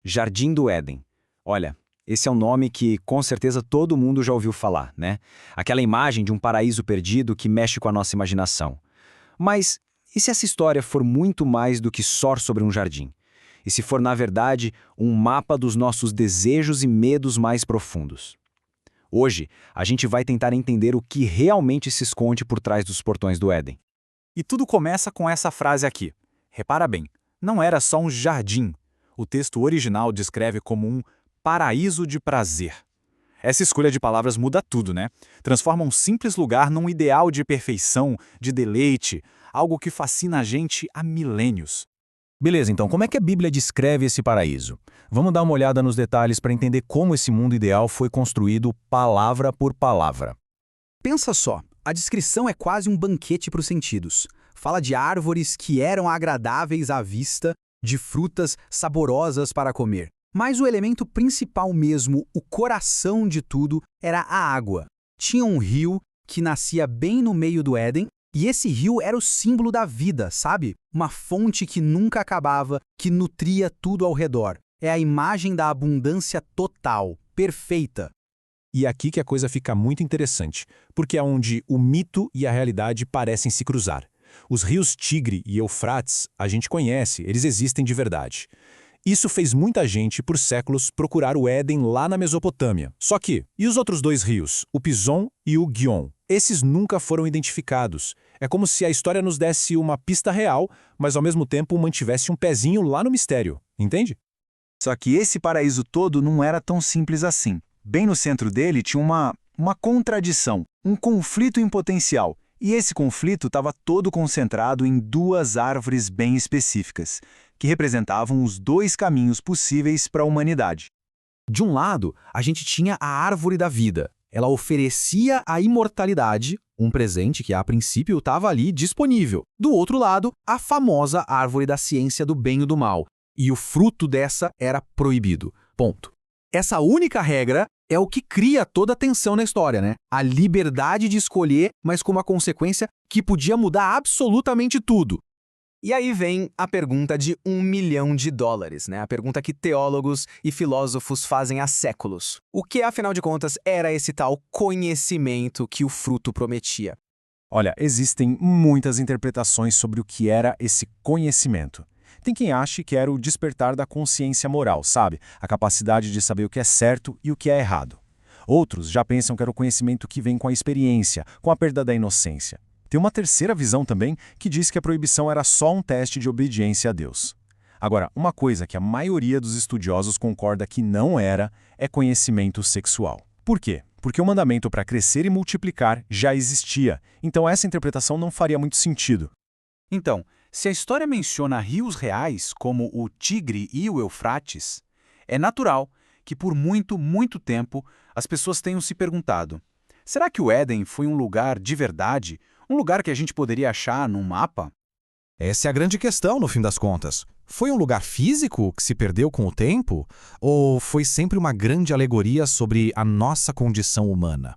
Jardim do Éden. Olha, esse é um nome que com certeza todo mundo já ouviu falar, né? Aquela imagem de um paraíso perdido que mexe com a nossa imaginação. Mas e se essa história for muito mais do que só sobre um jardim? E se for, na verdade, um mapa dos nossos desejos e medos mais profundos? Hoje, a gente vai tentar entender o que realmente se esconde por trás dos portões do Éden. E tudo começa com essa frase aqui. Repara bem, não era só um jardim. O texto original descreve como um paraíso de prazer. Essa escolha de palavras muda tudo, né? Transforma um simples lugar num ideal de perfeição, de deleite, algo que fascina a gente há milênios. Beleza, então como é que a Bíblia descreve esse paraíso? Vamos dar uma olhada nos detalhes para entender como esse mundo ideal foi construído palavra por palavra. Pensa só, a descrição é quase um banquete para os sentidos. Fala de árvores que eram agradáveis à vista, de frutas saborosas para comer. Mas o elemento principal mesmo, o coração de tudo, era a água. Tinha um rio que nascia bem no meio do Éden, e esse rio era o símbolo da vida, sabe? Uma fonte que nunca acabava, que nutria tudo ao redor. É a imagem da abundância total, perfeita. E é aqui que a coisa fica muito interessante, porque é onde o mito e a realidade parecem se cruzar. Os rios Tigre e Eufrates a gente conhece, eles existem de verdade. Isso fez muita gente, por séculos, procurar o Éden lá na Mesopotâmia. Só que, e os outros dois rios, o Pison e o Gihon? Esses nunca foram identificados. É como se a história nos desse uma pista real, mas ao mesmo tempo mantivesse um pezinho lá no mistério, entende? Só que esse paraíso todo não era tão simples assim. Bem no centro dele tinha uma contradição, um conflito em potencial. E esse conflito estava todo concentrado em duas árvores bem específicas, que representavam os dois caminhos possíveis para a humanidade. De um lado, a gente tinha a árvore da vida. Ela oferecia a imortalidade, um presente que a princípio estava ali disponível. Do outro lado, a famosa árvore da ciência do bem e do mal. E o fruto dessa era proibido. Ponto. Essa única regra é o que cria toda a tensão na história, né? A liberdade de escolher, mas com uma consequência que podia mudar absolutamente tudo. E aí vem a pergunta de $1 milhão, né? A pergunta que teólogos e filósofos fazem há séculos. O que, afinal de contas, era esse tal conhecimento que o fruto prometia? Olha, existem muitas interpretações sobre o que era esse conhecimento. Tem quem ache que era o despertar da consciência moral, sabe? A capacidade de saber o que é certo e o que é errado. Outros já pensam que era o conhecimento que vem com a experiência, com a perda da inocência. Tem uma terceira visão também que diz que a proibição era só um teste de obediência a Deus. Agora, uma coisa que a maioria dos estudiosos concorda que não era é conhecimento sexual. Por quê? Porque o mandamento para crescer e multiplicar já existia, então essa interpretação não faria muito sentido. Então, se a história menciona rios reais, como o Tigre e o Eufrates, é natural que por muito, muito tempo as pessoas tenham se perguntado: será que o Éden foi um lugar de verdade? Um lugar que a gente poderia achar num mapa? Essa é a grande questão, no fim das contas. Foi um lugar físico que se perdeu com o tempo? Ou foi sempre uma grande alegoria sobre a nossa condição humana?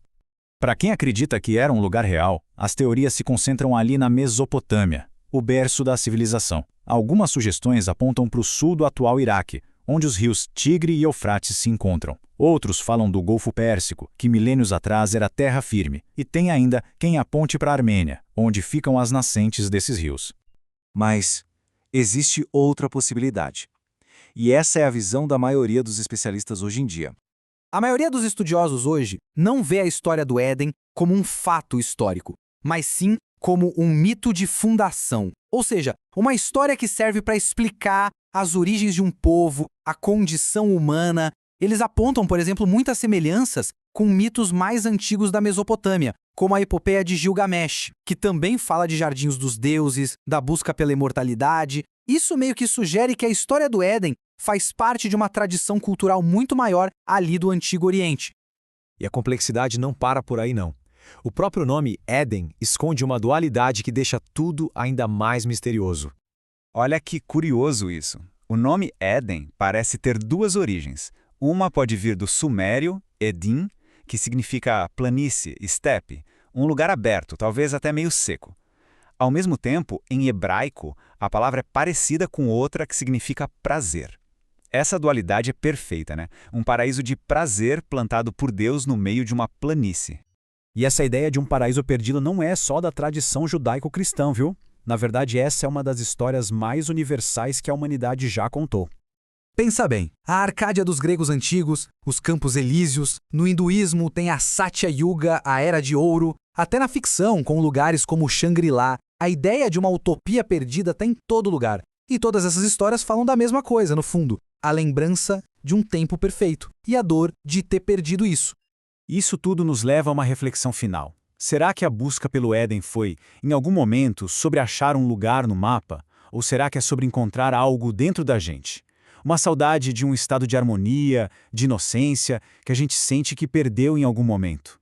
Para quem acredita que era um lugar real, as teorias se concentram ali na Mesopotâmia, o berço da civilização. Algumas sugestões apontam para o sul do atual Iraque, onde os rios Tigre e Eufrates se encontram. Outros falam do Golfo Pérsico, que milênios atrás era terra firme. E tem ainda quem aponte para a Armênia, onde ficam as nascentes desses rios. Mas existe outra possibilidade. E essa é a visão da maioria dos especialistas hoje em dia. A maioria dos estudiosos hoje não vê a história do Éden como um fato histórico, mas sim como um mito de fundação. Ou seja, uma história que serve para explicar as origens de um povo, a condição humana. Eles apontam, por exemplo, muitas semelhanças com mitos mais antigos da Mesopotâmia, como a epopeia de Gilgamesh, que também fala de jardins dos deuses, da busca pela imortalidade. Isso meio que sugere que a história do Éden faz parte de uma tradição cultural muito maior ali do Antigo Oriente. E a complexidade não para por aí, não. O próprio nome Éden esconde uma dualidade que deixa tudo ainda mais misterioso. Olha que curioso isso. O nome Éden parece ter duas origens. Uma pode vir do sumério, Edim, que significa planície, estepe, um lugar aberto, talvez até meio seco. Ao mesmo tempo, em hebraico, a palavra é parecida com outra que significa prazer. Essa dualidade é perfeita, né? Um paraíso de prazer plantado por Deus no meio de uma planície. E essa ideia de um paraíso perdido não é só da tradição judaico-cristã, viu? Na verdade, essa é uma das histórias mais universais que a humanidade já contou. Pensa bem, a Arcádia dos gregos antigos, os Campos Elíseos, no hinduísmo tem a Satya Yuga, a Era de Ouro, até na ficção, com lugares como Shangri-La, a ideia de uma utopia perdida está em todo lugar. E todas essas histórias falam da mesma coisa, no fundo, a lembrança de um tempo perfeito e a dor de ter perdido isso. Isso tudo nos leva a uma reflexão final. Será que a busca pelo Éden foi, em algum momento, sobre achar um lugar no mapa? Ou será que é sobre encontrar algo dentro da gente? Uma saudade de um estado de harmonia, de inocência, que a gente sente que perdeu em algum momento.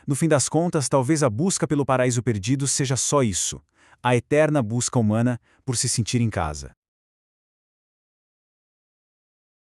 No fim das contas, talvez a busca pelo paraíso perdido seja só isso, a eterna busca humana por se sentir em casa.